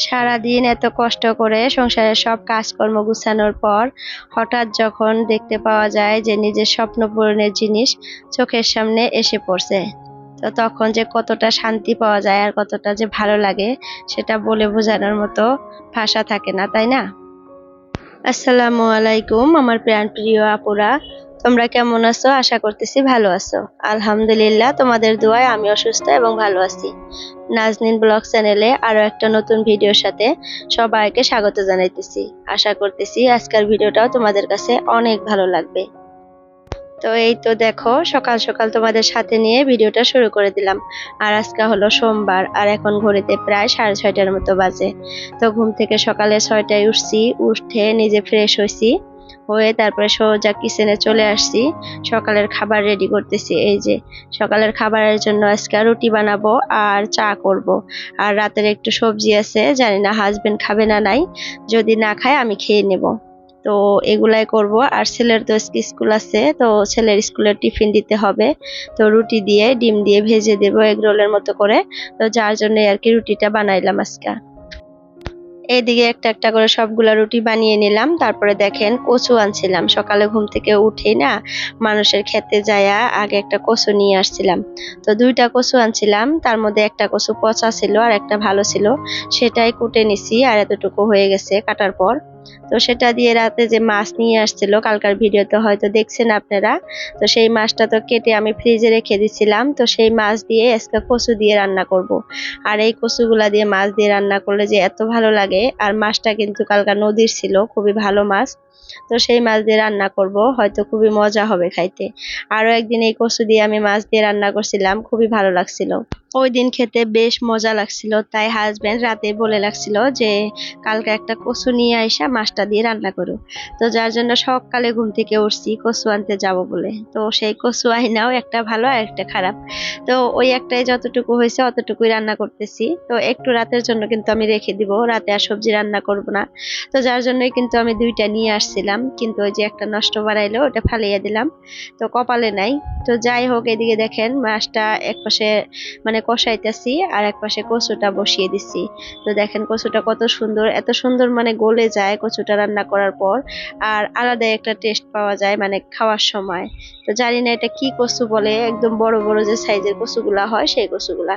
সারাদিন এত কষ্ট করে সংসারের সব কাজকর্ম গুছানোর পর হঠাৎ যখন দেখতে পাওয়া যায় যে নিজের স্বপ্ন পূরণের জিনিস চোখের সামনে এসে পড়ছে, তো তখন যে কতটা শান্তি পাওয়া যায় আর কতটা যে ভালো লাগে সেটা বলে বোঝানোর মতো ভাষা থাকে না, তাই না? আসসালামু আলাইকুম আমার প্রিয় আপুরা, তোমরা কেমন আছো? আশা করতেছি ভালো আছো। আলহামদুলিল্লাহ, তোমাদের দোয়ায় আমি অসুস্থ এবং ভালো আছি। নাজনীন ব্লগ চ্যানেলে আরো একটা নতুন ভিডিওর সাথে সবাইকে স্বাগত জানাইতেছি। আশা করতেছি আজকের ভিডিওটাও তোমাদের কাছে অনেক ভালো লাগবে। তো এই তো দেখো, সকাল সকাল তোমাদের সাথে নিয়ে ভিডিওটা শুরু করে দিলাম। আর আজকে হলো সোমবার, আর এখন ঘড়িতে প্রায় 6:30টার মতো বাজে। তো ঘুম থেকে সকালে 6টায় উঠছি, উঠে নিজে ফ্রেশ হয়েছি, হয়ে তারপরে সোজা কিচেনে চলে আসছি। সকালের খাবার রেডি করতেছি। এই যে সকালের খাবারের জন্য আজকে রুটি বানাবো আর চা করব। আর রাতের একটু সবজি আছে, জানি না হাজবেন্ড খাবে না নাই, যদি না খায় আমি খেয়ে নেব। তো এগুলাই করব। আর ছেলের তো স্কুল আছে, তো ছেলের স্কুলের টিফিন দিতে হবে। তো রুটি দিয়ে ডিম দিয়ে ভেজে দেবো এগ রোলের মতো করে। তো যার জন্য আর কি রুটিটা বানাইলাম আজকে। এইদিকে একটা একটা করে সবগুলা রুটি বানিয়ে নিলাম। তারপরে দেখেন কচু আনছিলাম, সকালে ঘুম থেকে উঠেই না মানুষের খেতে যায়া আগে একটা কচু নিয়ে আসছিলাম। তো 2টা কচু আনছিলাম, তার মধ্যে একটা কচু পচা ছিল আর একটা ভালো ছিল, সেটাই কুটে নিছি। আর এতটুকু হয়ে গেছে কাটার পর। তো সেটা দিয়ে রাতে যে মাছ নিয়ে আসছিল, কালকার ভিডিওতে হয়তো দেখছেন আপনারা, তো সেই মাছটা তো কেটে আমি ফ্রিজে রেখে দিছিলাম। তো সেই মাছ দিয়ে আজকে কচু দিয়ে রান্না করব। আর এই কচুগুলা দিয়ে মাছ দিয়ে রান্না করলে যে এত ভালো লাগে। আর মাছটা কিন্তু কালকা নদীর ছিল, খুবই ভালো মাছ। তো সেই মাছ দিয়ে রান্না করব, হয়তো খুবই মজা হবে খাইতে। আরো একদিন এই কচু দিয়ে আমি মাছ দিয়ে রান্না করছিলাম, খুবই ভালো লাগছিল। ওই দিন খেতে বেশ মজা লাগছিল, তাই হাজবেন্ড রাতে বলে লাগছিল যে কালকে একটা কচু নিয়ে আইসা মাছটা দিয়ে রান্না করো। তো যার জন্য সকালে ঘুম থেকে উঠছি কচু আনতে যাব বলে। তো সেই কচু আইনাও একটা ভালো আর একটা খারাপ। তো ওই একটাই যতটুকু হয়েছে অতটুকুই রান্না করতেছি। তো একটু রাতের জন্য কিন্তু আমি রেখে দিব, রাতে আর সবজি রান্না করব না। তো যার জন্যই কিন্তু আমি 2টা নিয়ে আসছিলাম, কিন্তু ওই যে একটা নষ্ট বাড়াইলো, ওটা ফালিয়ে দিলাম। তো কপালে নাই। তো যাই হোক, এদিকে দেখেন মাছটা এক পাশে মানে কষাইতেছি আর এক পাশে কচুটা বসিয়ে দিছি। তো দেখেন কচুটা কত সুন্দর, এত সুন্দর মানে গলে যায় কচুটা রান্না করার পর। আর আলাদা একটা টেস্ট পাওয়া যায় মানে খাওয়ার সময়। তো জানি না এটা কি কচু বলে, একদম বড় বড় যে সাইজের কচুগুলা হয় সেই কচুগুলা।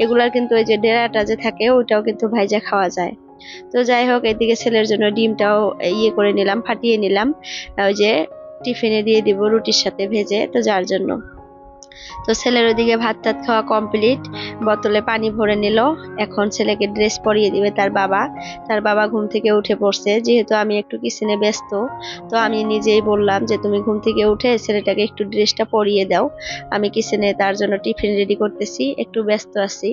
এগুলার কিন্তু ওই যে ডেরাটা যে থাকে ওইটাও কিন্তু ভাইজা খাওয়া যায়। তো যাই হোক, এদিকে ছেলের জন্য ডিমটাও ইয়ে করে নিলাম, ফাটিয়ে নিলাম। ওই যে টিফিনে দিয়ে দিব রুটির সাথে ভেজে, তো যার জন্য। তো ছেলের ওদিকে ভাত টাত খাওয়া কমপ্লিট, বোতলে পানি ভরে নিল। এখন ছেলেকে ড্রেস পরিয়ে দিবে তার বাবা। তার বাবা ঘুম থেকে উঠে পড়ছে, যেহেতু আমি একটু কিচেনে ব্যস্ত, তো আমি নিজেই বললাম যে তুমি ঘুম থেকে উঠে ছেলেটাকে একটু ড্রেসটা পরিয়ে দাও, আমি কিচেনে তার জন্য টিফিন রেডি করতেছি, একটু ব্যস্ত আছি।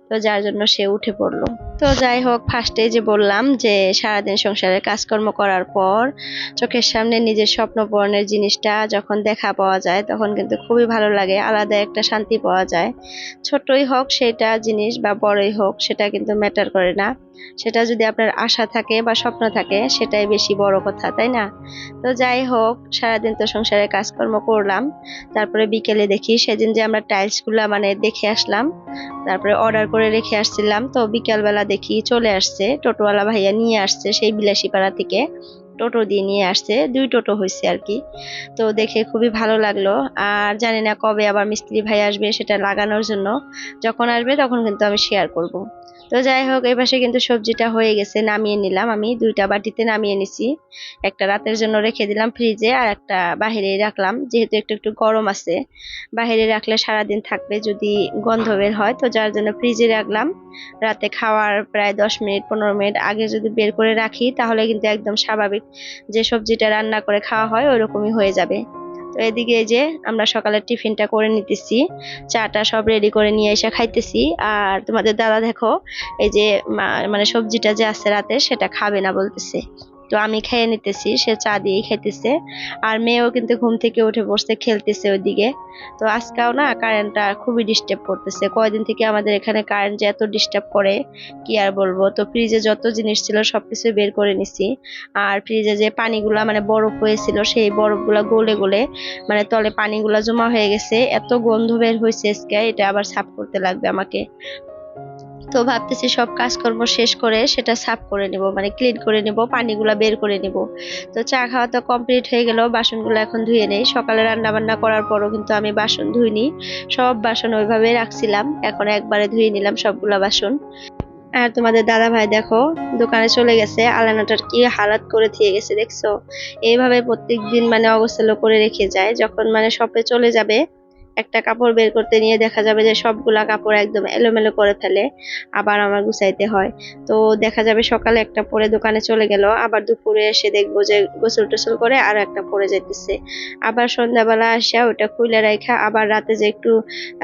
তো যার জন্য সে উঠে পড়লো। তো যাই হোক, ফার্স্টে যে বললাম যে সারাদিন সংসারের কাজকর্ম করার পর চোখের সামনে নিজের স্বপ্ন পূরণের জিনিসটা যখন দেখা পাওয়া যায় তখন কিন্তু খুবই ভালো লাগে, আলাদা একটা শান্তি পাওয়া যায়। ছোটই হোক সেটা জিনিস বা বড়ই হোক সেটা কিন্তু ম্যাটার করে না। সেটা যদি আপনার আশা থাকে বা স্বপ্ন থাকে সেটাই বেশি বড় কথা, তাই না? তো যাই হোক, সারাদিন তো সংসারের কাজকর্ম করলাম। তারপরে বিকেলে দেখি সেদিন যে আমরা টাইলস গুলা মানে দেখে আসলাম, তারপরে অর্ডার করে রেখে আসছিলাম। তো বিকালবেলা দেখি চলে আসছে, টোটোওয়ালা ভাইয়া নিয়ে আসছে সেই বিলাসীপাড়া থেকে। টোটো দিয়ে নিয়ে আসছে, 2 টোটো হয়েছে আর কি। তো দেখে খুবই ভালো লাগলো। আর জানি না কবে আবার মিস্ত্রি ভাই আসবে সেটা লাগানোর জন্য, যখন আসবে তখন কিন্তু আমি শেয়ার করব। তো যাই হোক, এই পাশে কিন্তু সবজিটা হয়ে গেছে, নামিয়ে নিলাম। আমি 2টা বাটিতে নামিয়ে নিছি, একটা রাতের জন্য রেখে দিলাম ফ্রিজে আর একটা বাহিরে রাখলাম, যেহেতু একটু একটু গরম আছে। বাহিরে রাখলে সারাদিন থাকবে, যদি গন্ধ বের হয়, তো যার জন্য ফ্রিজে রাখলাম। রাতে খাওয়ার প্রায় 10 মিনিট 15 মিনিট আগে যদি বের করে রাখি তাহলে কিন্তু একদম স্বাভাবিক যে সবজিটা রান্না করে খাওয়া হয় ওইরকমই হয়ে যাবে। তো এদিকে এই যে আমরা সকালের টিফিনটা করে নিতেছি, চাটা সব রেডি করে নিয়ে এসে খাইতেছি। আর তোমাদের দাদা দেখো, এই যে মানে সবজিটা যে আছে রাতে সেটা খাবে না বলতেছে। তো আমি খেয়ে নিতেছি, সে চা দিয়েই খাইতেছে। আর মেয়েও কিন্তু ঘুম থেকে উঠে বসতে খেলতেছে ওইদিকে। তো আজকেও না কারেন্টটা খুবই ডিস্টার্ব করতেছে, কয়দিন থেকে আমাদের এখানে কারেন্ট যে এত ডিস্টার্ব করে কি আর বলবো। তো ফ্রিজে যত জিনিস ছিল সবকিছু বের করে নিছি। আর ফ্রিজে যে পানিগুলা মানে বরফ হয়েছিল সেই বরফগুলা গলে গলে মানে তলে পানিগুলা জমা হয়ে গেছে, এত গন্ধ বের হয়েছে আজকে, এটা আবার সাফ করতে লাগবে আমাকে। তো ভাবতেছি সব কাজকর্ম শেষ করে সেটা সাফ করে নিব, মানে ক্লিন করে নিব, পানিগুলা বের করে নিব। তো চা খাওয়া তো কমপ্লিট হয়ে গেল, বাসনগুলো এখন ধুয়ে নেই। সকালে রান্না বান্না করার পরও কিন্তু আমি বাসন ধুইনি, সব বাসন ওইভাবে রাখছিলাম, এখন একবারে ধুয়ে নিলাম সবগুলা বাসন। আর তোমাদের দাদা ভাই দেখো দোকানে চলে গেছে, আলানাটার কি হালাত করে দিয়ে গেছে দেখছো। এইভাবে প্রত্যেকদিন মানে অগোছালো করে রেখে যায়, যখন মানে শপে চলে যাবে একটা কাপড় বের করতে নিয়ে দেখা যাবে যে সবগুলা কাপড় একদম এলোমেলো করে ফেলে, আবার আমার গুছাইতে হয়। তো দেখা যাবে সকালে একটা পরে দোকানে চলে গেল, আবার দুপুরে এসে দেখবো যে গোসল টোসল করে আর একটা পরে যাইতেছে, আবার সন্ধ্যাবেলা আসা ওটা খুলে রাখা, আবার রাতে যে একটু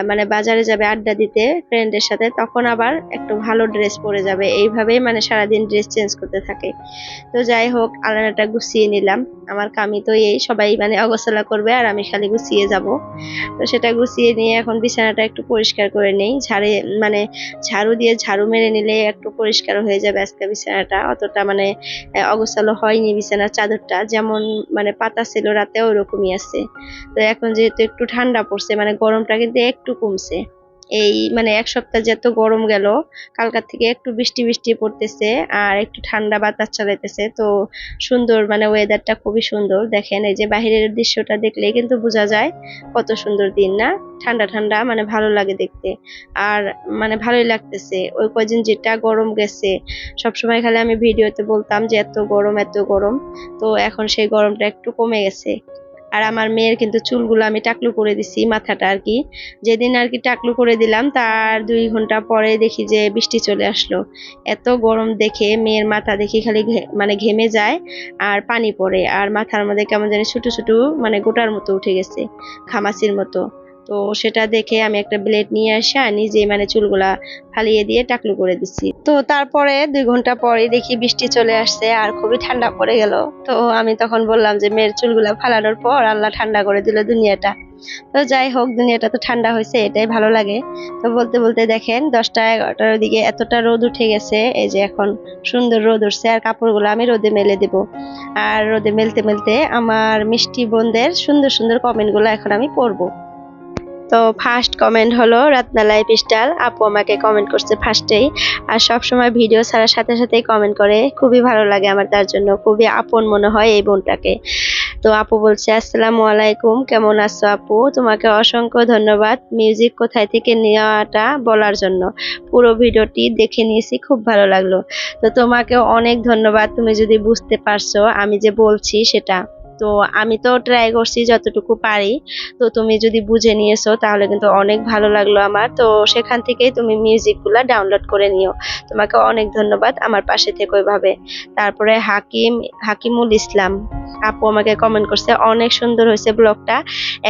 মানে বাজারে যাবে আড্ডা দিতে ফ্রেন্ডের সাথে, তখন আবার একটু ভালো ড্রেস পরে যাবে। এইভাবেই মানে সারাদিন ড্রেস চেঞ্জ করতে থাকে। তো যাই হোক আলনাটা গুছিয়ে নিলাম। আমার কামি তো এই সবাই মানে অগোছালো করবে আর আমি খালি গুছিয়ে যাব। তো সেটা গুছিয়ে নিয়ে এখন বিছানাটা একটু পরিষ্কার করে নেই, মানে ঝাড়ু দিয়ে ঝাড়ু মেরে নিলে একটু পরিষ্কার হয়ে যাবে। আজকে বিছানাটা অতটা মানে অগোছালো হয়নি, বিছানার চাদরটা যেমন মানে পাতা ছিল রাতে ওরকমই আছে। তো এখন যেহেতু একটু ঠান্ডা পড়ছে, মানে গরমটা কিন্তু একটু কমছে। এই মানে এক সপ্তাহ যত গরম গেল, কালকার থেকে একটু বৃষ্টি বৃষ্টি পড়তেছে আর একটু ঠান্ডা বাতাস চালাইতেছে। তো সুন্দর মানে ওয়েদারটা খুবই সুন্দর। দেখেন এই যে বাহিরের দৃশ্যটা দেখলেই কিন্তু বোঝা যায় কত সুন্দর দিন না, ঠান্ডা ঠান্ডা মানে ভালো লাগে দেখতে। আর মানে ভালোই লাগতেছে। ওই কয়দিন যেটা গরম গেছে, সবসময় খালি আমি ভিডিওতে বলতাম যে এত গরম এত গরম, তো এখন সেই গরমটা একটু কমে গেছে। আর আমার মেয়ের কিন্তু চুলগুলো আমি টাকলু করে দিছি, মাথাটা আর কি। যেদিন আর কি টাকলু করে দিলাম তার 2 ঘন্টা পরে দেখি যে বৃষ্টি চলে আসলো। এত গরম দেখে মেয়ের মাথা দেখি খালি মানে ঘেমে যায় আর পানি পড়ে, আর মাথার মধ্যে কেমন জানি ছোট ছোট মানে গোটার মতো উঠে গেছে, খামাচির মতো। তো সেটা দেখে আমি একটা ব্লেড নিয়ে আসা নিজে মানে চুলগুলা ফালিয়ে দিয়ে টাকলু করে দিচ্ছি। তো তারপরে 2 ঘন্টা পরে দেখি বৃষ্টি চলে আসছে আর খুবই ঠান্ডা পড়ে গেল। তো আমি তখন বললাম যে মেয়ের চুলগুলা ফালানোর পর আল্লাহ ঠান্ডা করে দিল দুনিয়াটা। তো যাই হোক দুনিয়াটা তো ঠান্ডা হয়েছে, এটাই ভালো লাগে। তো বলতে বলতে দেখেন 10টা 11টার দিকে এতটা রোদ উঠে গেছে, এই যে এখন সুন্দর রোদ উঠছে। আর কাপড়গুলো আমি রোদে মেলে দেব। আর রোদে মেলতে মেলতে আমার মিষ্টি বোনদের সুন্দর সুন্দর কমেন্টগুলো এখন আমি পড়বো। তো ফার্স্ট কমেন্ট হলো রত্না লাইফস্টাইল আপু আমাকে কমেন্ট করছে ফার্স্টেই। আর সব সময় ভিডিও ছাড়ার সাথে সাথেই কমেন্ট করে, খুবই ভালো লাগে আমার তার জন্য, খুবই আপন মনে হয় এই বোনটাকে। তো আপু বলছে আসসালামু আলাইকুম, কেমন আছো আপু? তোমাকে অসংখ্য ধন্যবাদ মিউজিক কোথায় থেকে নেওয়াটা বলার জন্য। পুরো ভিডিওটি দেখে নিয়েছি, খুব ভালো লাগলো। তো তোমাকে অনেক ধন্যবাদ, তুমি যদি বুঝতে পারছো আমি যে বলছি সেটা। তো আমি তো ট্রাই করছি যতটুকু পারি। তো তুমি যদি বুঝে নিয়েছো তাহলে কিন্তু অনেক ভালো লাগলো আমার। তো সেখান থেকেই তুমি মিউজিকগুলা ডাউনলোড করে নিও। তোমাকে অনেক ধন্যবাদ, আমার পাশে থেকো এভাবে। তারপরে হাকিমুল ইসলাম আপু আমাকে কমেন্ট করছে, অনেক সুন্দর হয়েছে ব্লগটা,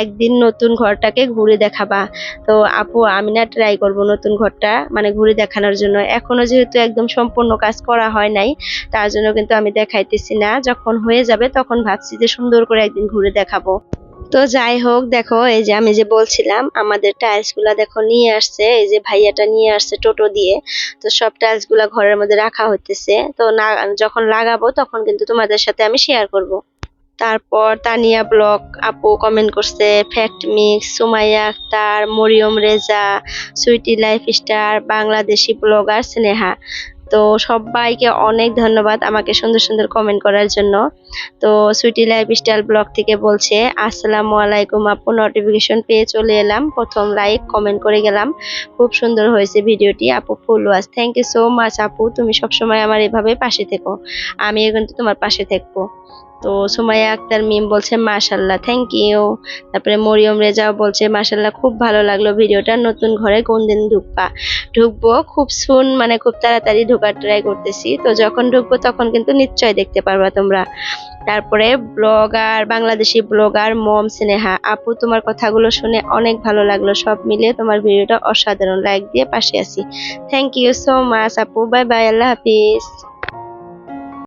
একদিন নতুন ঘরটাকে ঘুরে দেখাবা। তো আপু আমি না ট্রাই করব নতুন ঘরটা মানে ঘুরে দেখানোর জন্য। এখনো যেহেতু একদম সম্পূর্ণ কাজ করা হয় নাই, তার জন্য কিন্তু আমি দেখাইতেছি না। যখন হয়ে যাবে তখন ভাবছি যে সুন্দর করে একদিন ঘুরে দেখাবো। তো যাই হোক দেখো এই যে আমি যে বলছিলাম আমাদের টাইলস গুলা দেখো নিয়ে আসছে, এই যে ভাইয়াটা নিয়ে আসছে টোটো দিয়ে। তো সব টাইলস গুলা ঘরের মধ্যে রাখা হইতেছে, তো না যখন লাগাবো তখন কিন্তু তোমাদের সাথে আমি শেয়ার করব। তারপর তানিয়া ব্লগ আপু কমেন্ট করছে, fact mix, Sumaiya Akter, Mariam Reza, sweety life star, Bangladeshi blogger Sneha. তো সবাইকে অনেক ধন্যবাদ আমাকে সুন্দর সুন্দর কমেন্ট করার জন্য। তো সুইটি লাইফস্টাইল ব্লগ থেকে বলছে আসসালামু আলাইকুম আপু, নোটিফিকেশন পেয়ে চলে এলাম, প্রথম লাইক কমেন্ট করে গেলাম, খুব সুন্দর হয়েছে ভিডিওটি আপু, full watch. Thank you so much আপু, তুমি সবসময় আমার এভাবে পাশে থেকো, আমিও কিন্তু তোমার পাশে থাকবো। তো সুমাইয়া আক্তার মিম বলছে মাশাল্লাহ, থ্যাংক ইউ। তারপরে মরিয়ম রেজাও বলছে মাশাল্লাহ, খুব ভালো লাগলো ভিডিওটা, নতুন ঘরে কোন দিন ঢুকবো খুব সুন, মানে খুব তাড়াতাড়ি ঢোকার ট্রাই করতেছি। তো যখন ঢুকবো তখন কিন্তু নিশ্চয় দেখতে পারবা তোমরা। তারপরে ব্লগার, বাংলাদেশি ব্লগার মম স্নেহা আপু, তোমার কথাগুলো শুনে অনেক ভালো লাগলো, সব মিলিয়ে তোমার ভিডিওটা অসাধারণ, লাইক দিয়ে পাশে আছি। থ্যাংক ইউ সো মাচ আপু, বাই বাই, আল্লাহ হাফিজ।